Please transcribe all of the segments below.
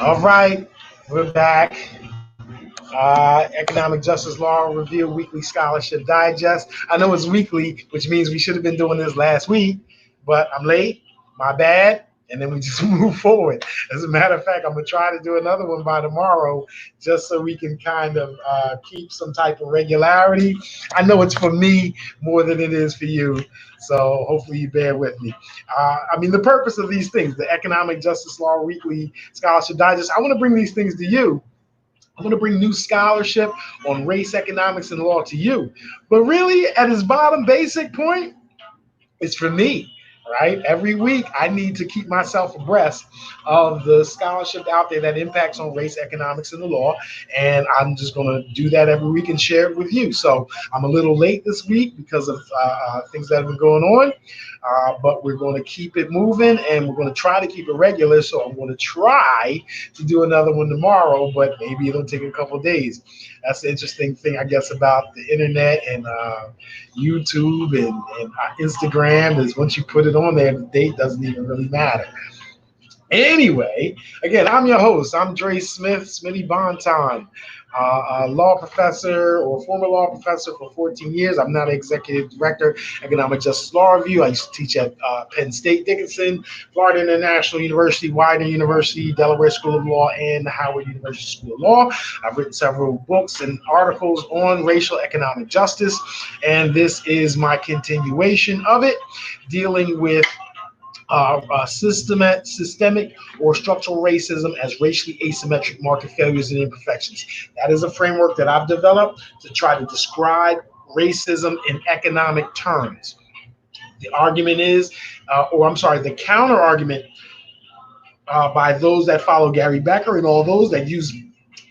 All right, we're back. Economic Justice Law Review Weekly Scholarship Digest. I know it's weekly, which means we should have been doing this last week, but I'm late. My bad. And then we just move forward. As a matter of fact, I'm going to try to do another one by tomorrow just so we can kind of keep some type of regularity. I know it's for me more than it is for you, so hopefully you bear with me. The purpose of these things, the Economic Justice Law Weekly Scholarship Digest, I want to bring these things to you. I'm going to bring new scholarship on race, economics, and law to you. But really, at its bottom basic point, it's for me, right? Every week, I need to keep myself abreast of the scholarship out there that impacts on race, economics, and the law. And I'm just going to do that every week and share it with you. So I'm a little late this week because of things that have been going on. But we're going to keep it moving, and we're going to try to keep it regular. So I'm going to try to do another one tomorrow, but maybe it'll take a couple of days. That's the interesting thing, I guess, about the internet and YouTube and Instagram is once you put it on there, the date doesn't even really matter. Anyway, again, I'm your host. I'm DreSmith, SmittyBanton, a law professor or former law professor for 14 years. I'm not an executive director, Economic Justice Law Review. I used to teach at Penn State, Dickinson, Florida International University, Widener University, Delaware School of Law, and the Howard University School of Law. I've written several books and articles on racial economic justice, and this is my continuation of it, dealing with systemic or structural racism as racially asymmetric market failures and imperfections. That is a framework that I've developed to try to describe racism in economic terms. The argument is, the counter argument by those that follow Gary Becker and all those that use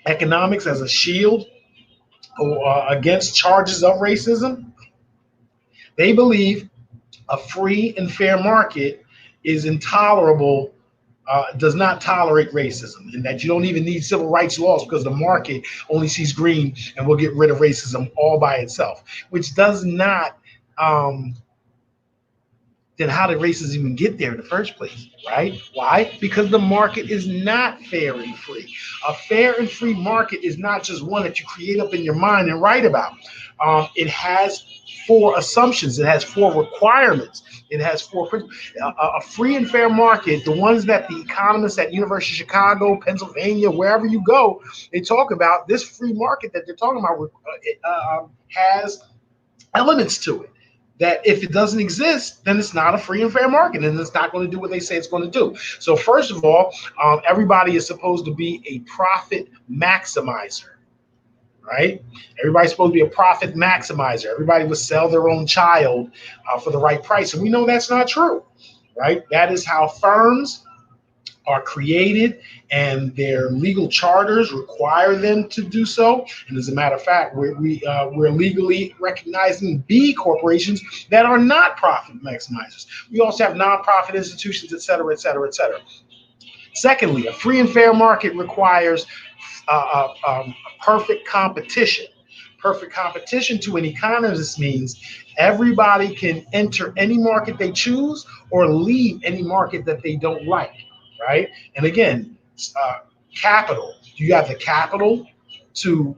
economics as a shield or against charges of racism, they believe a free and fair market is intolerable, does not tolerate racism, and that you don't even need civil rights laws because the market only sees green and will get rid of racism all by itself, which does not, then how did racism even get there in the first place, right? Why? Because the market is not fair and free. A fair and free market is not just one that you create up in your mind and write about. It has 4 assumptions. It has 4 requirements. It has 4 principles. A free and fair market, the ones that the economists at University of Chicago, Pennsylvania, wherever you go, they talk about. This free market that they're talking about has elements to it that if it doesn't exist, then it's not a free and fair market, and it's not going to do what they say it's going to do. So first of all, everybody is supposed to be a profit maximizer. Right? Everybody's supposed to be a profit maximizer. Everybody would sell their own child for the right price. And we know that's not true, right? That is how firms are created, and their legal charters require them to do so. And as a matter of fact, we're legally recognizing B corporations that are not profit maximizers. We also have nonprofit institutions, et cetera, et cetera, et cetera. Secondly, a free and fair market requires perfect competition. Perfect competition to an economist means everybody can enter any market they choose or leave any market that they don't like, right? And again, capital. Do you have the capital to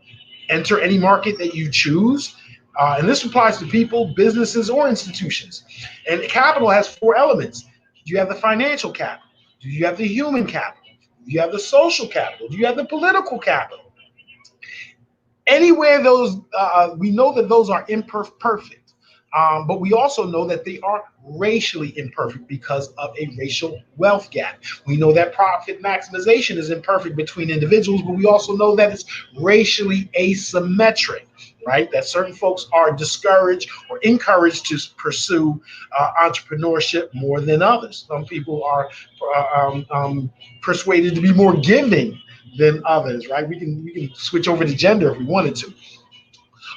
enter any market that you choose? And this applies to people, businesses, or institutions. And capital has 4 elements. Do you have the financial capital? Do you have the human capital? Do you have the social capital? Do you have the political capital? Anywhere those, we know that those are imperfect, but we also know that they are racially imperfect because of a racial wealth gap. We know that profit maximization is imperfect between individuals, but we also know that it's racially asymmetric, right? That certain folks are discouraged or encouraged to pursue entrepreneurship more than others. Some people are persuaded to be more giving than others, right? We can switch over to gender if we wanted to.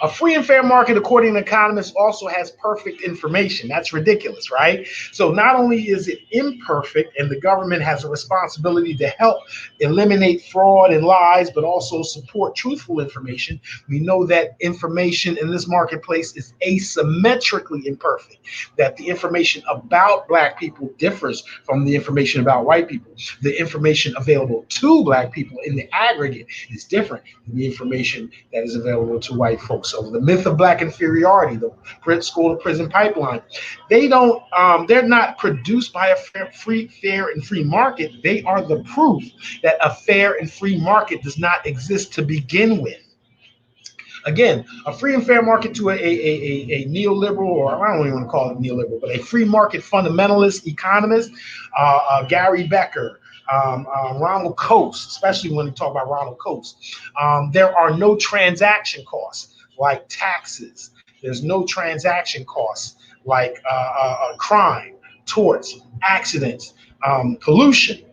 A free and fair market, according to economists, also has perfect information. That's ridiculous, right? So not only is it imperfect, and the government has a responsibility to help eliminate fraud and lies, but also support truthful information. We know that information in this marketplace is asymmetrically imperfect, that the information about Black people differs from the information about white people. The information available to Black people in the aggregate is different than the information that is available to white folks. So the myth of Black inferiority, the school to prison pipeline, they're not produced by a fair and free market. They are the proof that a fair and free market does not exist to begin with. Again, a free and fair market to a neoliberal, or I don't even want to call it neoliberal, but a free market fundamentalist economist, Gary Becker, Ronald Coase, especially when we talk about Ronald Coase, there are no transaction costs like taxes. There's no transaction costs like crime, torts, accidents, pollution.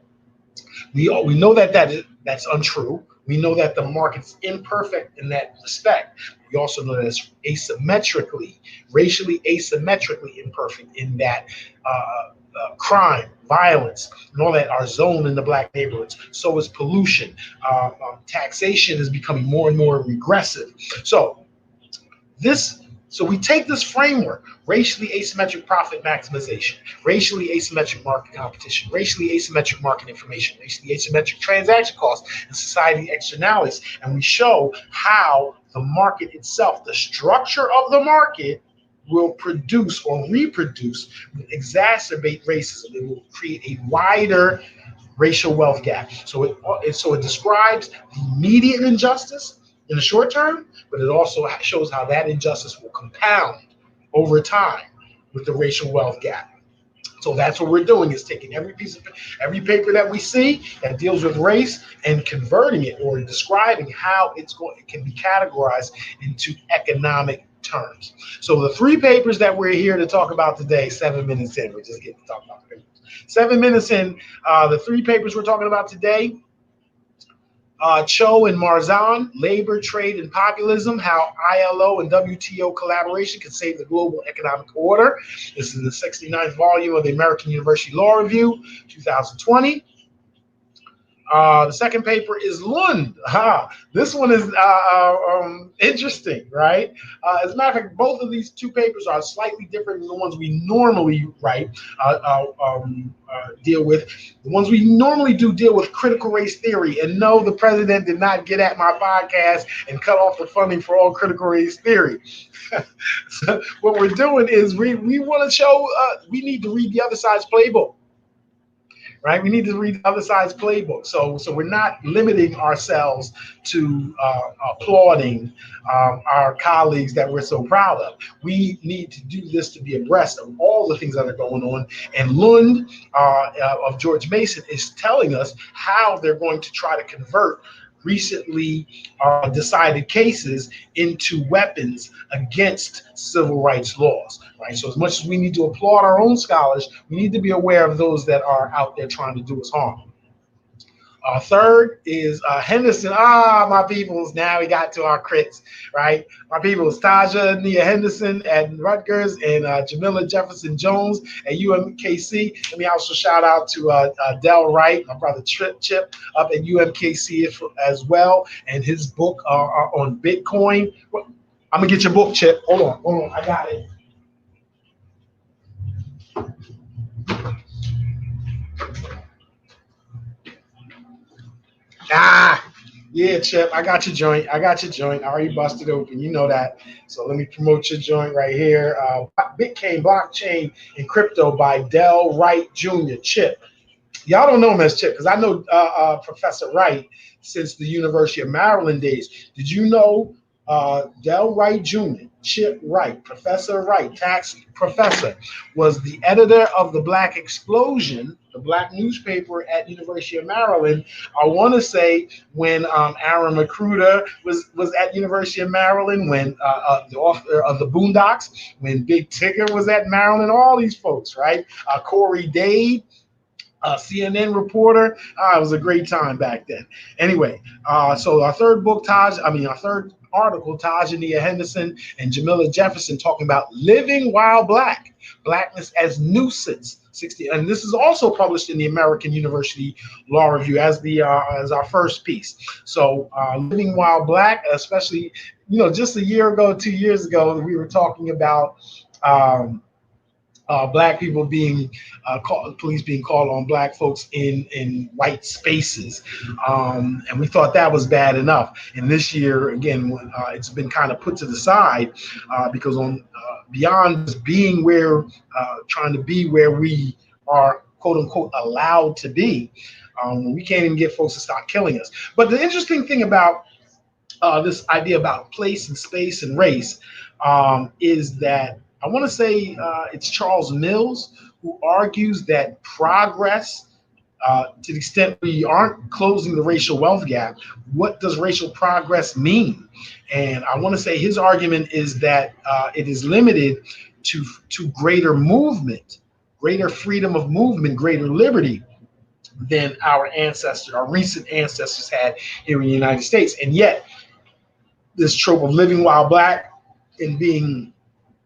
We know that's untrue. We know that the market's imperfect in that respect. We also know that it's racially asymmetrically imperfect in that crime, violence, and all that are zoned in the Black neighborhoods. So is pollution. Taxation is becoming more and more regressive. So we take this framework, racially asymmetric profit maximization, racially asymmetric market competition, racially asymmetric market information, racially asymmetric transaction costs, and society externalities, and we show how the market itself, the structure of the market, will produce or reproduce, exacerbate racism. It will create a wider racial wealth gap. So it describes the immediate injustice in the short term, but it also shows how that injustice will compound over time with the racial wealth gap. So that's what we're doing, is taking every paper that we see that deals with race and converting it or describing how it can be categorized into economic terms. So the three papers that we're here to talk about today, 7 minutes in, we're just getting to talk about the papers. 7 minutes in, the three papers we're talking about today, Cho and Marzan, Labor, Trade, and Populism, How ILO and WTO Collaboration Can Save the Global Economic Order. This is the 69th volume of the American University Law Review, 2020. The second paper is Lund. This one is interesting, right? As a matter of fact, both of these two papers are slightly different than the ones we normally deal with. The ones we normally deal with critical race theory. And no, the president did not get at my podcast and cut off the funding for all critical race theory. So what we're doing is we want to show we need to read the other side's playbook. Right, we need to read the other side's playbook. So we're not limiting ourselves to applauding our colleagues that we're so proud of. We need to do this to be abreast of all the things that are going on. And Lund of George Mason is telling us how they're going to try to convert recently decided cases into weapons against civil rights laws, right? So as much as we need to applaud our own scholars, we need to be aware of those that are out there trying to do us harm. Third is Henderson. My peoples. Now we got to our crits, right? My peoples, Taja Nia Henderson at Rutgers and Jamila Jefferson-Jones at UMKC. Let me also shout out to Del Wright, my brother Chip up at UMKC as well, and his book on Bitcoin. I'm gonna get your book, Chip. Hold on, I got it. Yeah, Chip, I got your joint. I already busted open. You know that. So let me promote your joint right here. Bitcoin, Blockchain, and Crypto by Del Wright Jr. Chip. Y'all don't know him as Chip because I know Professor Wright since the University of Maryland days. Did you know Del Wright Jr., Chip Wright, Professor Wright, tax professor, was the editor of the Black Explosion, the Black newspaper at University of Maryland. I want to say when Aaron McCruder was at University of Maryland, when the author of the Boondocks, when Big Tigger was at Maryland, all these folks, right? Corey Dade, CNN reporter. It was a great time back then. Anyway, so our third article, Tajania Henderson and Jamila Jefferson, talking about living while black, blackness as nuisance. 60, and this is also published in the American University Law Review as our first piece. So living while black, especially, just a year ago, 2 years ago, we were talking about black people being police being called on black folks in white spaces, and we thought that was bad enough. And this year, again, it's been kind of put to the side because beyond just being trying to be where we are, quote unquote, allowed to be, we can't even get folks to stop killing us. But the interesting thing about this idea about place and space and race is that I want to say it's Charles Mills who argues that progress, to the extent we aren't closing the racial wealth gap, what does racial progress mean? And I want to say his argument is that it is limited to greater movement, greater freedom of movement, greater liberty than our recent ancestors had here in the United States. And yet, this trope of living while black and being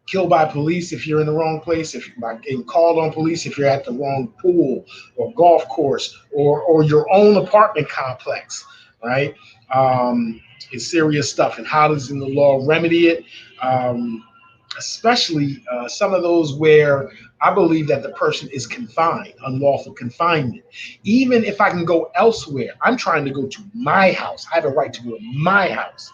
killed by police if you're in the wrong place, if you're getting called on police if you're at the wrong pool or golf course or your own apartment complex, right? It's serious stuff. And how does the law remedy it? Especially some of those where I believe that the person is confined, unlawful confinement. Even if I can go elsewhere, I'm trying to go to my house. I have a right to go to my house.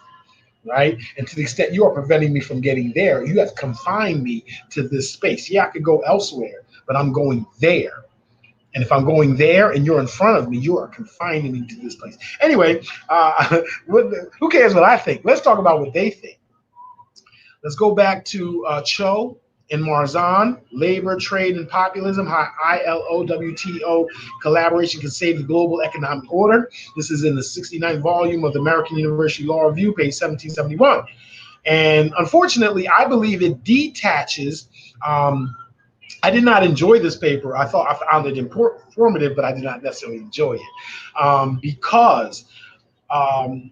Right? And to the extent you are preventing me from getting there, you have confined me to this space. Yeah, I could go elsewhere, but I'm going there. And if I'm going there and you're in front of me, you are confining me to this place. Anyway, who cares what I think? Let's talk about what they think. Let's go back to Cho and Marzan, Labor, Trade, and Populism, how ILO-WTO collaboration can save the global economic order. This is in the 69th volume of the American University Law Review, page 1771. And unfortunately, I believe it detaches. I did not enjoy this paper. I found it informative, but I did not necessarily enjoy it because, again,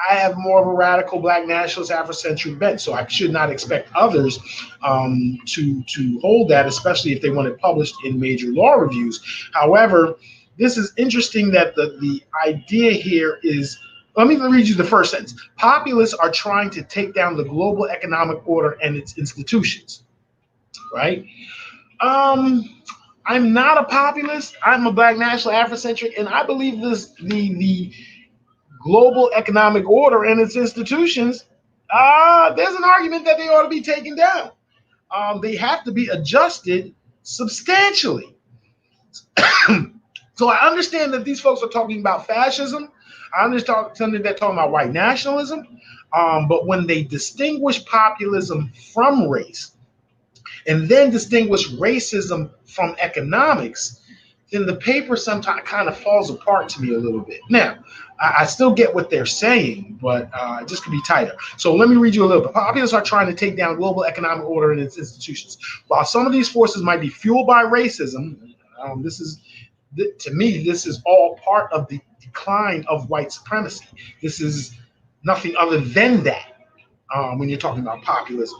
I have more of a radical black nationalist Afrocentric bent, so I should not expect others to hold that, especially if they want it published in major law reviews. However, this is interesting that the idea here is, let me read you the first sentence. Populists are trying to take down the global economic order and its institutions, right? I'm not a populist. I'm a black national Afrocentric, and I believe the global economic order and its institutions, there's an argument that they ought to be taken down. They have to be adjusted substantially. So I understand that these folks are talking about fascism. I understand that they're talking about white nationalism. But when they distinguish populism from race and then distinguish racism from economics, then the paper sometimes kind of falls apart to me a little bit. Now, I still get what they're saying, but it just could be tighter. So let me read you a little bit. Populists are trying to take down global economic order and its institutions. While some of these forces might be fueled by racism, to me, this is all part of the decline of white supremacy. This is nothing other than that when you're talking about populism.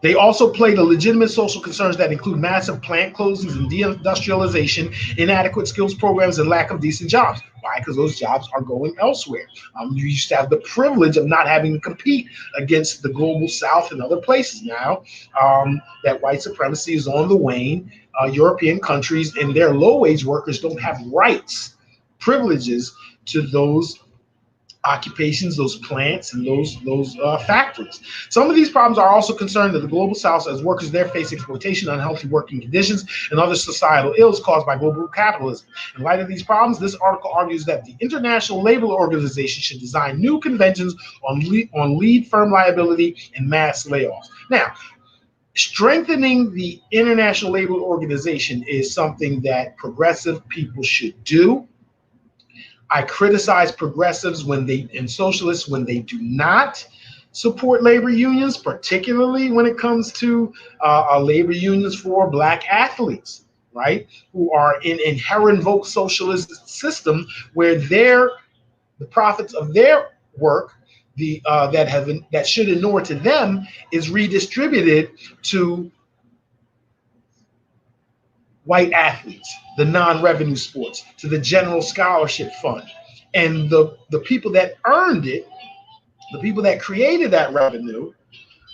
They also play the legitimate social concerns that include massive plant closings and deindustrialization, inadequate skills programs, and lack of decent jobs. Why? Because those jobs are going elsewhere. You used to have the privilege of not having to compete against the global South and other places. Now that white supremacy is on the wane, European countries and their low-wage workers don't have rights, privileges to those occupations, those plants, and those factories. Some of these problems are also concerned that the global South, as workers there, face exploitation, unhealthy working conditions, and other societal ills caused by global capitalism. In light of these problems, this article argues that the International Labor Organization should design new conventions on lead firm liability and mass layoffs. Now, strengthening the International Labor Organization is something that progressive people should do. I criticize progressives and socialists when they do not support labor unions, particularly when it comes to labor unions for black athletes, right? Who are in inherent vote socialist system where their the profits of their work, that should inure to them, is redistributed to white athletes, the non-revenue sports, to the general scholarship fund. And the people that earned it, the people that created that revenue,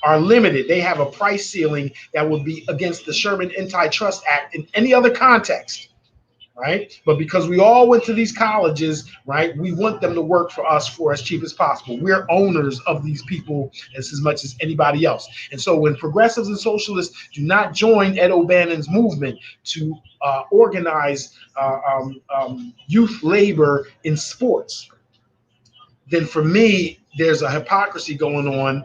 are limited. They have a price ceiling that would be against the Sherman Antitrust Act in any other context, right? But because we all went to these colleges, right, we want them to work for us for as cheap as possible. We're owners of these people as much as anybody else. And so when progressives and socialists do not join Ed O'Bannon's movement to organize youth labor in sports, then for me, there's a hypocrisy going on.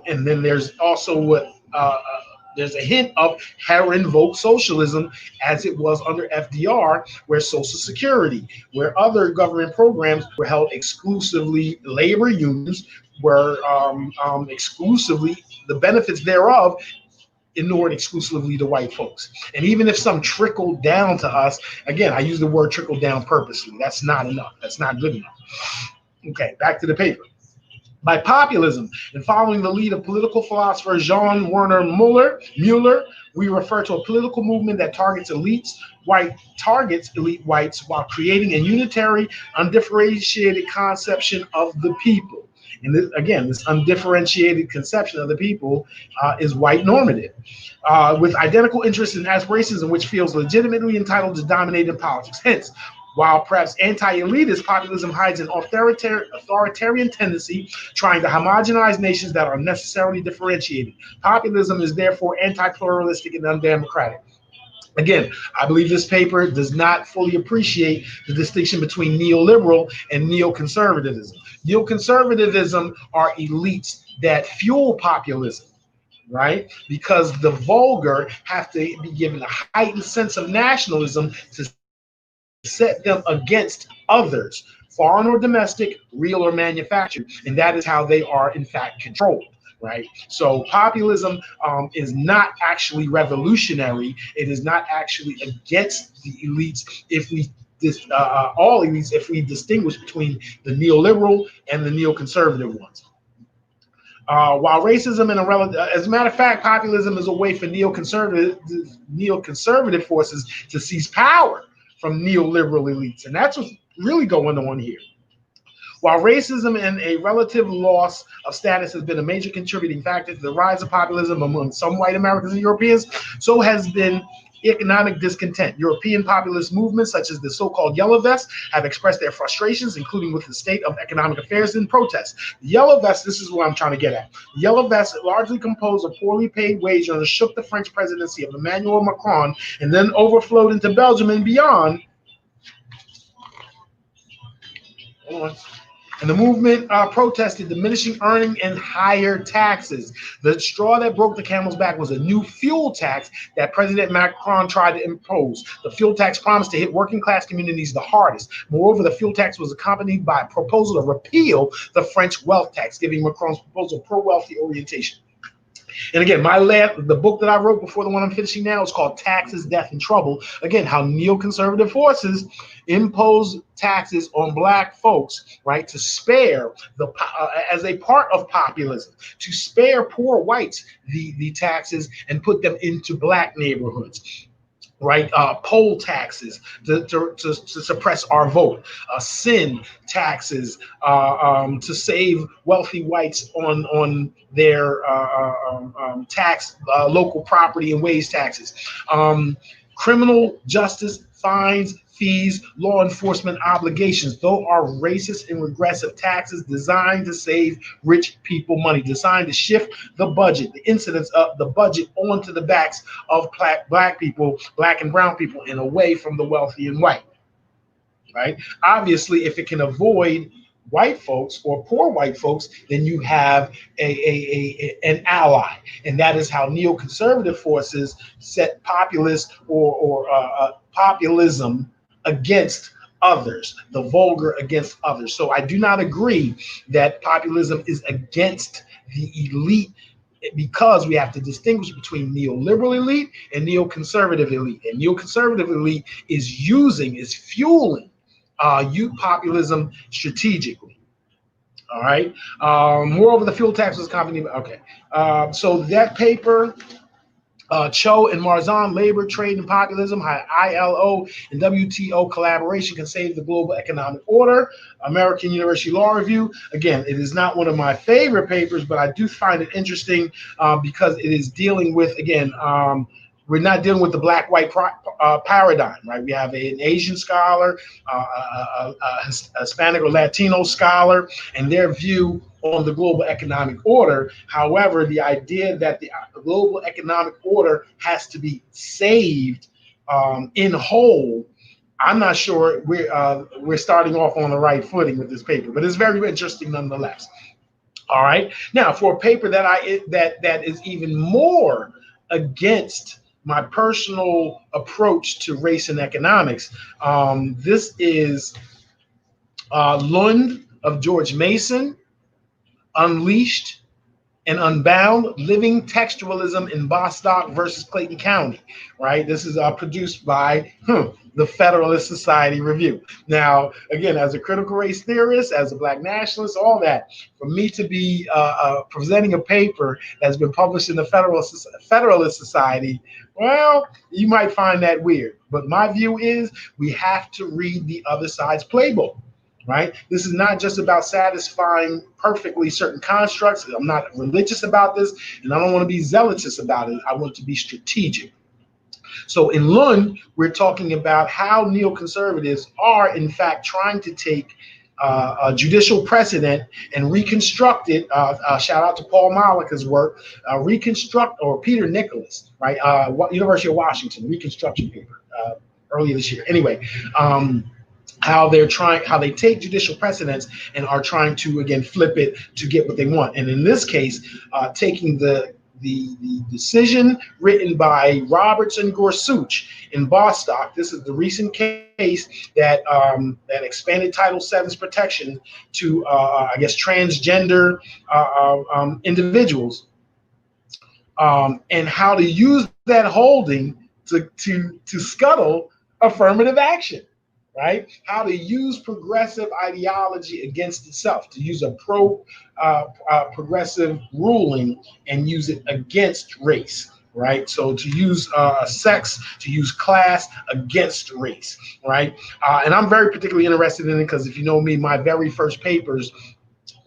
And then there's also there's a hint of Herrenvolk socialism, as it was under FDR, where Social Security, where other government programs were held exclusively, labor unions were exclusively, the benefits thereof inured exclusively to white folks. And even if some trickled down to us, again, I use the word trickle down purposely. That's not enough. That's not good enough. Okay, back to the paper. By populism, and following the lead of political philosopher Jean Werner Mueller, we refer to a political movement that targets elite whites while creating a unitary, undifferentiated conception of the people. And this, again, this undifferentiated conception of the people is white normative, with identical interests and aspirations in which feels legitimately entitled to dominate in politics. Hence, while perhaps anti-elitist, populism hides an authoritarian tendency trying to homogenize nations that are necessarily differentiated. Populism is therefore anti-pluralistic and undemocratic. Again, I believe this paper does not fully appreciate the distinction between neoliberal and neoconservatism. Neoconservatism are elites that fuel populism, right? Because the vulgar have to be given a heightened sense of nationalism to set them against others, foreign or domestic, real or manufactured, and that is how they are in fact controlled, right? So populism is not actually revolutionary. It is not actually against the elites if we all elites if we distinguish between the neoliberal and the neoconservative ones. While racism and as a matter of fact, populism is a way for neoconservative forces to seize power from neoliberal elites. And that's what's really going on here. While racism and a relative loss of status has been a major contributing factor to the rise of populism among some white Americans and Europeans, so has been economic discontent. European populist movements, such as the so-called Yellow Vests, have expressed their frustrations, including with the state of economic affairs in protest. The Yellow Vests, this is what I'm trying to get at. The Yellow Vests, largely composed of poorly paid wage earners, shook the French presidency of Emmanuel Macron and then overflowed into Belgium and beyond. And the movement protested diminishing earning and higher taxes. The straw that broke the camel's back was a new fuel tax that President Macron tried to impose. The fuel tax promised to hit working class communities the hardest. Moreover, the fuel tax was accompanied by a proposal to repeal the French wealth tax, giving Macron's proposal pro-wealthy orientation. And again, the book that I wrote before the one I'm finishing now is called Taxes, Death, and Trouble. Again, how neoconservative forces impose taxes on black folks, right, to spare as a part of populism, to spare poor whites the taxes and put them into black neighborhoods. Right, poll taxes to suppress our vote, sin taxes to save wealthy whites on their tax, local property and wage taxes, criminal justice, fines, fees, law enforcement obligations. Those are racist and regressive taxes designed to save rich people money, designed to shift the budget, the incidence of the budget onto the backs of black people, black and brown people, and away from the wealthy and white, right? Obviously, if it can avoid white folks or poor white folks, then you have an ally. And that is how neoconservative forces set populist or populism against others, the vulgar against others. So I do not agree that populism is against the elite, because we have to distinguish between neoliberal elite and neoconservative elite. And neoconservative elite is fueling use populism strategically. All right. Moreover, the fuel tax was company. Okay. So that paper, Cho and Marzan, Labor, Trade, and Populism, how ILO and WTO collaboration can save the global economic order. American University Law Review. Again, it is not one of my favorite papers, but I do find it interesting because it is dealing with, again, we're not dealing with the black-white paradigm, right? We have an Asian scholar, a Hispanic or Latino scholar, and their view on the global economic order. However, the idea that the global economic order has to be saved in whole, I'm not sure we're starting off on the right footing with this paper, but it's very interesting nonetheless. All right. Now, for a paper that is even more against my personal approach to race and economics, this is Lund of George Mason, Unleashed and Unbound, Living Textualism in Bostock versus Clayton County, right? This is produced by the Federalist Society Review. Now, again, as a critical race theorist, as a black nationalist, all that, for me to be presenting a paper that's been published in the Federalist Society, well, you might find that weird. But my view is we have to read the other side's playbook. Right? This is not just about satisfying perfectly certain constructs. I'm not religious about this, and I don't want to be zealous about it. I want to be strategic. So in Lund, we're talking about how neoconservatives are, in fact, trying to take a judicial precedent and reconstruct it. Shout out to Paul Malika's work, Peter Nicholas, right? University of Washington, reconstruction paper earlier this year. Anyway, how they take judicial precedents and are trying to, again, flip it to get what they want. And in this case, taking the decision written by Roberts and Gorsuch in Bostock. This is the recent case that expanded Title VII's protection to, I guess, transgender individuals, and how to use that holding to scuttle affirmative action. Right? How to use progressive ideology against itself, to use a progressive ruling and use it against race, right? So to use sex, to use class against race, right? And I'm very particularly interested in it because if you know me, my very first papers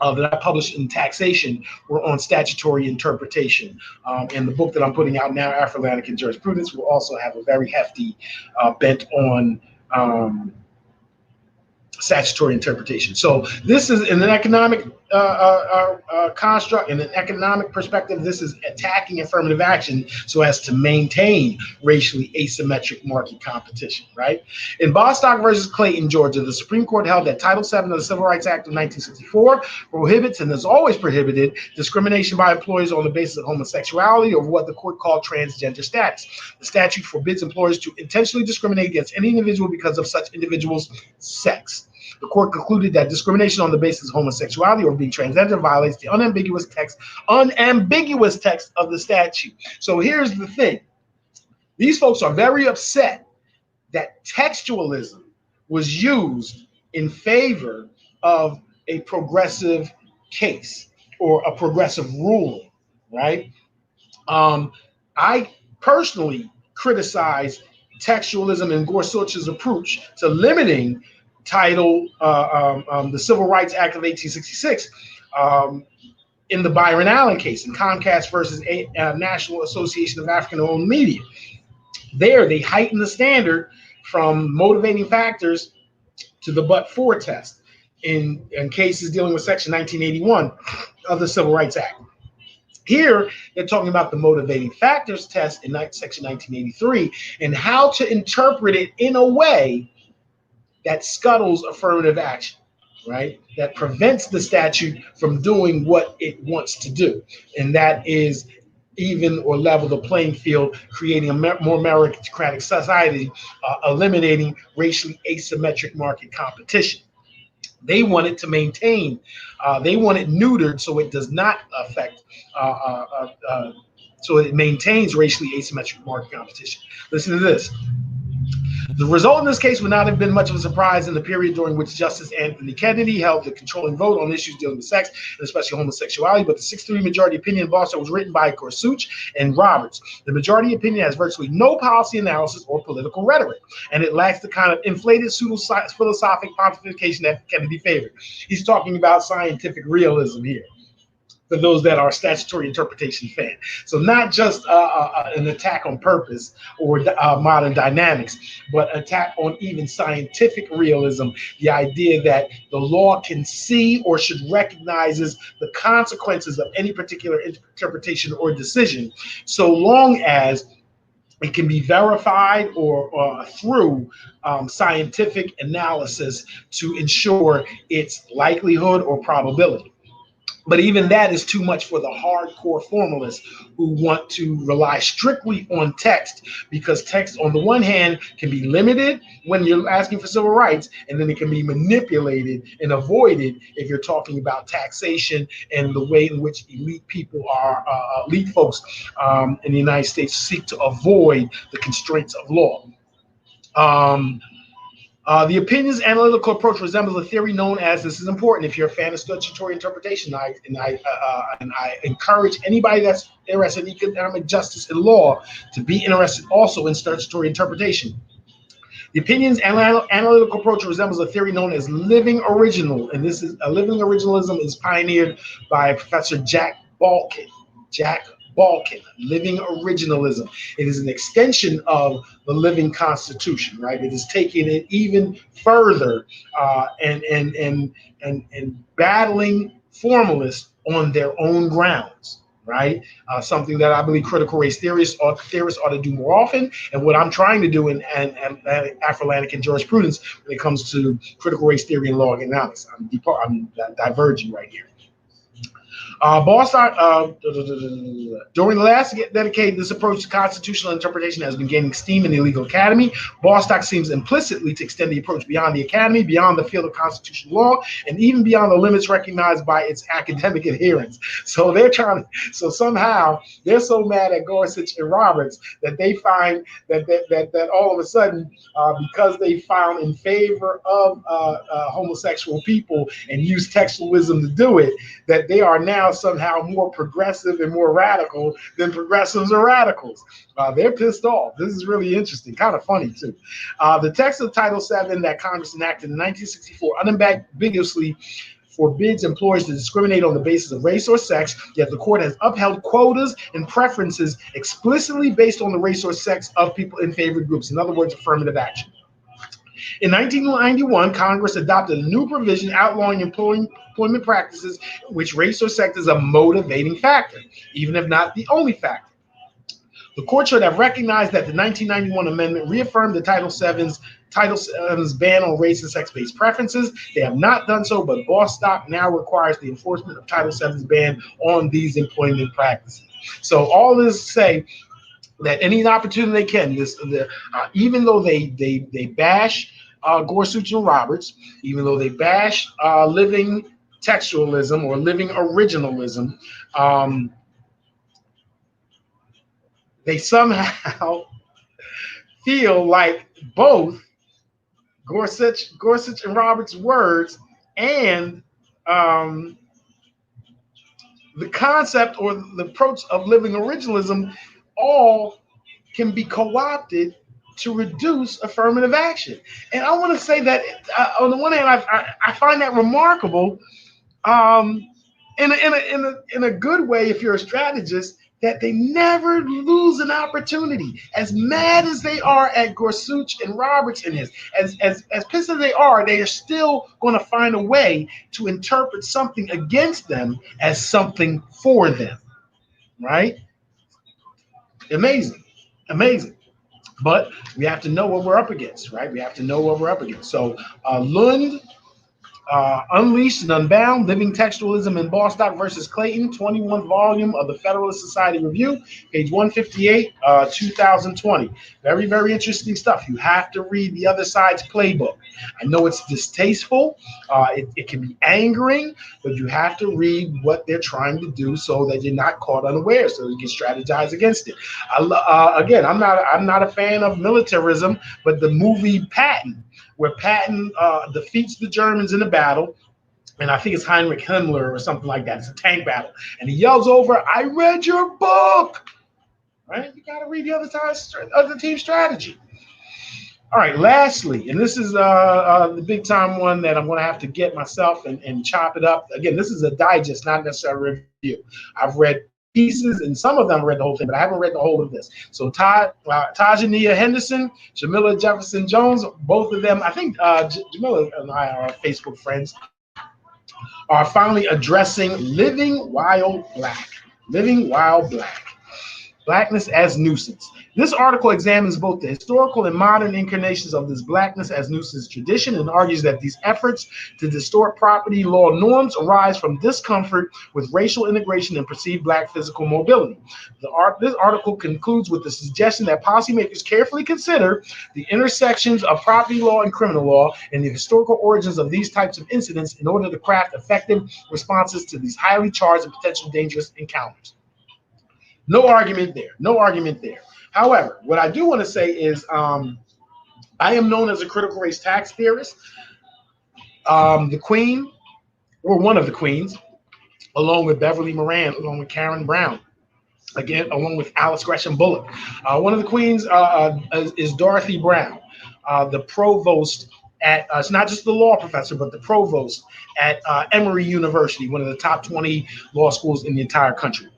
that I published in taxation were on statutory interpretation. And the book that I'm putting out now, Afro-Atlantic and Jurisprudence, will also have a very hefty bent on statutory interpretation. So this is in an economic construct, in an economic perspective, this is attacking affirmative action so as to maintain racially asymmetric market competition, right? In Bostock versus Clayton, Georgia, the Supreme Court held that Title VII of the Civil Rights Act of 1964 prohibits and has always prohibited discrimination by employers on the basis of homosexuality or what the court called transgender status. The statute forbids employers to intentionally discriminate against any individual because of such individual's sex. The court concluded that discrimination on the basis of homosexuality or being transgender violates the unambiguous text of the statute. So here's the thing. These folks are very upset that textualism was used in favor of a progressive case or a progressive ruling, right? I personally criticize textualism and Gorsuch's approach to limiting the Civil Rights Act of 1866 in the Byron Allen case, in Comcast versus National Association of African-Owned Media. There, they heightened the standard from motivating factors to the but-for test in cases dealing with Section 1981 of the Civil Rights Act. Here, they're talking about the motivating factors test in Section 1983 and how to interpret it in a way that scuttles affirmative action, right? That prevents the statute from doing what it wants to do. And that is even or level the playing field, creating a more meritocratic society, eliminating racially asymmetric market competition. They want it to maintain, they want it neutered so it does not affect, so it maintains racially asymmetric market competition. Listen to this. The result in this case would not have been much of a surprise in the period during which Justice Anthony Kennedy held the controlling vote on issues dealing with sex, and especially homosexuality, but the 6-3 majority opinion in Bostock was written by Gorsuch and Roberts. The majority opinion has virtually no policy analysis or political rhetoric, and it lacks the kind of inflated pseudo-philosophic pontification that Kennedy favored. He's talking about scientific realism here, for those that are statutory interpretation fan. So not just an attack on purpose or modern dynamics, but attack on even scientific realism, the idea that the law can see or should recognizes the consequences of any particular interpretation or decision, so long as it can be verified or through scientific analysis to ensure its likelihood or probability. But even that is too much for the hardcore formalists who want to rely strictly on text, because text, on the one hand, can be limited when you're asking for civil rights, and then it can be manipulated and avoided if you're talking about taxation and the way in which elite people are, elite folks in the United States seek to avoid the constraints of law. The opinion's analytical approach resembles a theory known as, this is important if you're a fan of statutory interpretation, and I encourage anybody that's interested in economic justice and law to be interested also in statutory interpretation. The opinion's analytical approach resembles a theory known as living original, and this is living originalism is pioneered by Professor Jack Balkin. Living originalism. It is an extension of the living Constitution, right? It is taking it even further and battling formalists on their own grounds, right? Something that I believe critical race theorists ought to do more often, and what I'm trying to do in Afro-Atlantic and jurisprudence when it comes to critical race theory and law economics. I'm diverging right here. Bostock, during the last decade, this approach to constitutional interpretation has been gaining steam in the legal academy. Bostock seems implicitly to extend the approach beyond the academy, beyond the field of constitutional law, and even beyond the limits recognized by its academic adherents. So somehow they're so mad at Gorsuch and Roberts that they find that all of a sudden, because they found in favor of homosexual people and use textualism to do it, that they are now somehow more progressive and more radical than progressives or radicals. They're pissed off. This is really interesting, kind of funny too. The text of Title VII that Congress enacted in 1964 unambiguously forbids employers to discriminate on the basis of race or sex, yet the court has upheld quotas and preferences explicitly based on the race or sex of people in favored groups. In other words, affirmative action. In 1991, Congress adopted a new provision outlawing employment practices in which race or sex is a motivating factor, even if not the only factor. The court should have recognized that the 1991 amendment reaffirmed the Title VII's ban on race and sex-based preferences. They have not done so, but Bostock now requires the enforcement of Title VII's ban on these employment practices. So all this to say that any opportunity they can, even though they bash Gorsuch and Roberts, even though they bash living textualism or living originalism, they somehow feel like both Gorsuch and Roberts' words and the concept or the approach of living originalism all can be co-opted to reduce affirmative action. And I want to say that on the one hand, I find that remarkable in a good way if you're a strategist, that they never lose an opportunity. As mad as they are at Gorsuch and Roberts in this, as pissed as they are still going to find a way to interpret something against them as something for them, right? Amazing. But we have to know what we're up against, right? We have to know what we're up against. So Lund Unleashed and Unbound, Living Textualism in Bostock versus Clayton, 21th volume of the Federalist Society Review, page 158, 2020. Very, very interesting stuff. You have to read the other side's playbook. I know it's distasteful, it can be angering, but you have to read what they're trying to do so that you're not caught unaware, so you can strategize against it. Again, I'm not a fan of militarism, but the movie Patton, where Patton defeats the Germans in a battle, and I think it's Heinrich Himmler or something like that. It's a tank battle, and he yells over, "I read your book." Right? You got to read the other team's strategy. All right. Lastly, and this is the big time one that I'm going to have to get myself and chop it up. Again, this is a digest, not necessarily a review. I've read pieces, and some of them I read the whole thing, but I haven't read the whole of this. So Tajania Henderson, Jamila Jefferson-Jones, both of them, I think Jamila and I are Facebook friends, are finally addressing Living While Black. Living While Black. Blackness as Nuisance. This article examines both the historical and modern incarnations of this blackness as nuisance tradition and argues that these efforts to distort property law norms arise from discomfort with racial integration and perceived black physical mobility. This article concludes with the suggestion that policymakers carefully consider the intersections of property law and criminal law and the historical origins of these types of incidents in order to craft effective responses to these highly charged and potentially dangerous encounters. No argument there. No argument there. However, what I do want to say is I am known as a critical race tax theorist. The Queen, or one of the Queens, along with Beverly Moran, along with Karen Brown, again, along with Alice Gresham Bullock. One of the Queens is Dorothy Brown, the provost at, it's not just the law professor, but the provost at Emory University, one of the top 20 law schools in the entire country.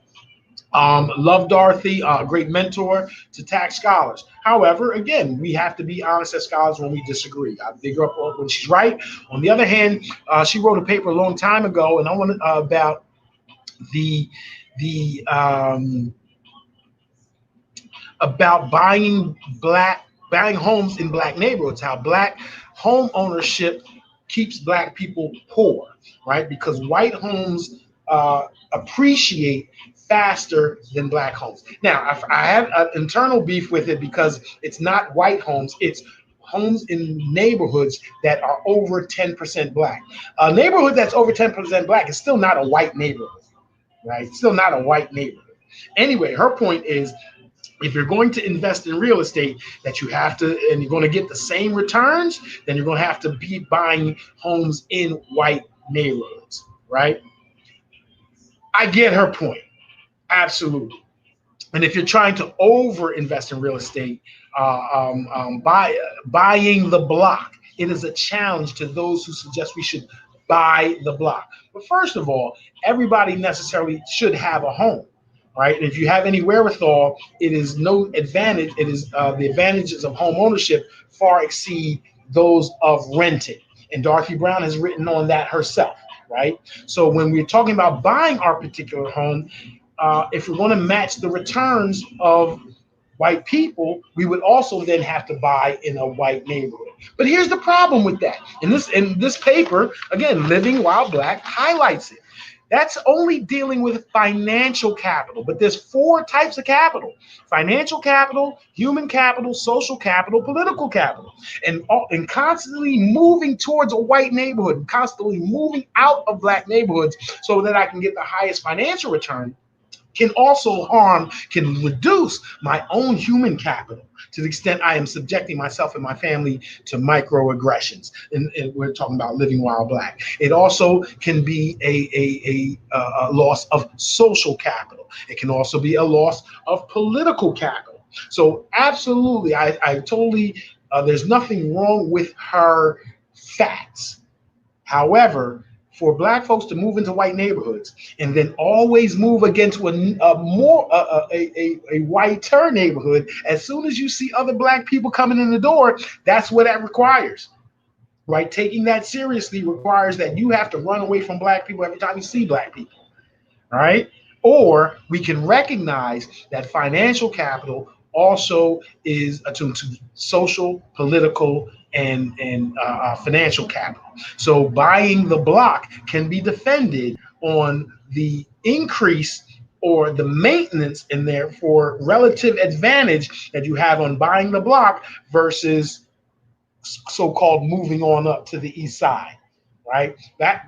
Love Dorothy, a great mentor to tax scholars. However, again, we have to be honest as scholars when we disagree. I big her up when she's right. On the other hand, she wrote a paper a long time ago, and I want about about buying homes in black neighborhoods, how black home ownership keeps black people poor, right? Because white homes appreciate faster than black homes. Now, I have an internal beef with it because it's not white homes, it's homes in neighborhoods that are over 10% black. A neighborhood that's over 10% black is still not a white neighborhood, right? Still not a white neighborhood. Anyway, her point is, if you're going to invest in real estate, that you have to, and you're going to get the same returns, then you're going to have to be buying homes in white neighborhoods, right? I get her point. Absolutely. And if you're trying to over invest in real estate, buying the block, it is a challenge to those who suggest we should buy the block. But first of all, everybody necessarily should have a home, right? And if you have any wherewithal, it is no advantage. It is the advantages of home ownership far exceed those of renting. And Dorothy Brown has written on that herself, right? So when we're talking about buying our particular home, if we want to match the returns of white people, we would also then have to buy in a white neighborhood. But here's the problem with that. In this paper, again, Living While Black highlights it. That's only dealing with financial capital, but there's 4 types of capital: financial capital, human capital, social capital, political capital, and constantly moving towards a white neighborhood, constantly moving out of black neighborhoods so that I can get the highest financial return can reduce my own human capital to the extent I am subjecting myself and my family to microaggressions. And we're talking about living while black. It also can be a loss of social capital. It can also be a loss of political capital. So absolutely, I totally, there's nothing wrong with her facts. However, for black folks to move into white neighborhoods and then always move again to a whiter neighborhood, as soon as you see other black people coming in the door, that's what that requires, right? Taking that seriously requires that you have to run away from black people every time you see black people, all right? Or we can recognize that financial capital also is attuned to social, political, and financial capital. So buying the block can be defended on the increase or the maintenance and therefore relative advantage that you have on buying the block versus so-called moving on up to the east side, right? That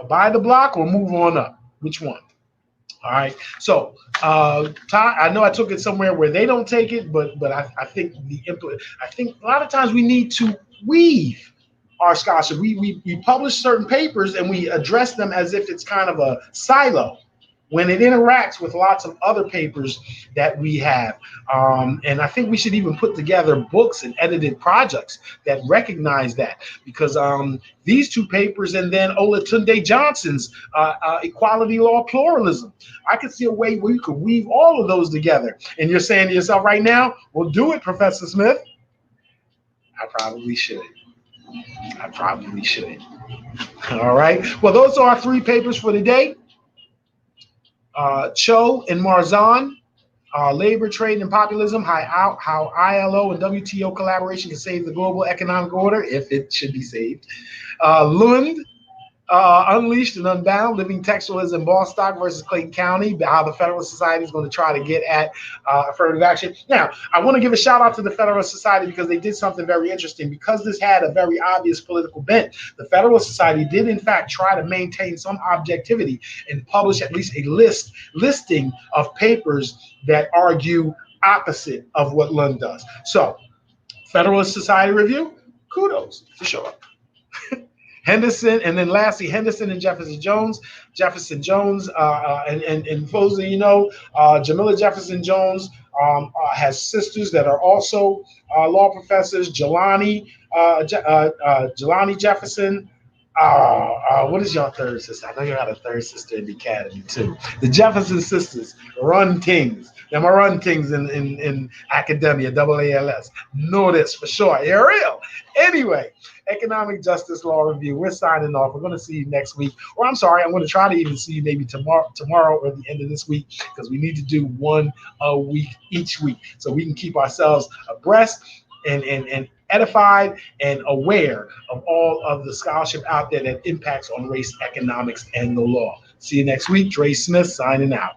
buy the block or move on up. Which one? All right. So, Todd, I know I took it somewhere where they don't take it, but I think I think a lot of times we need to weave our scholarship. We publish certain papers and we address them as if it's kind of a silo when it interacts with lots of other papers that we have. And I think we should even put together books and edited projects that recognize that, because these two papers and then Olatunde Johnson's Equality, Law, Pluralism, I could see a way where you could weave all of those together. And you're saying to yourself right now, well, do it, Professor Smith. I probably should. I probably should. All right. Well, those are our three papers for today. Cho and Marzan, Labor, Trade, and Populism, how ILO and WTO collaboration can save the global economic order, if it should be saved. Lund, Unleashed and Unbound, Living Textualism in Bostock versus Clayton County, how the Federalist Society is going to try to get at affirmative action. Now, I want to give a shout out to the Federalist Society because they did something very interesting. Because this had a very obvious political bent, the Federalist Society did in fact try to maintain some objectivity and publish at least a listing of papers that argue opposite of what Lund does. So, Federalist Society review, kudos for sure. Henderson, and then lastly, Henderson and Jefferson-Jones. Jefferson-Jones, and folks that you know, Jamila Jefferson-Jones has sisters that are also law professors. Jelani Jefferson. What is your third sister? I know you had a third sister in the academy too. The Jefferson sisters run things. Them are run things in academia, AALS. Know this for sure. You're real. Anyway, Economic Justice Law Review. We're signing off. We're going to see you next week. Or I'm sorry, I'm going to try to even see you maybe tomorrow or the end of this week, because we need to do one a week each week so we can keep ourselves abreast and edified and aware of all of the scholarship out there that impacts on race, economics, and the law. See you next week. DreSmith signing out.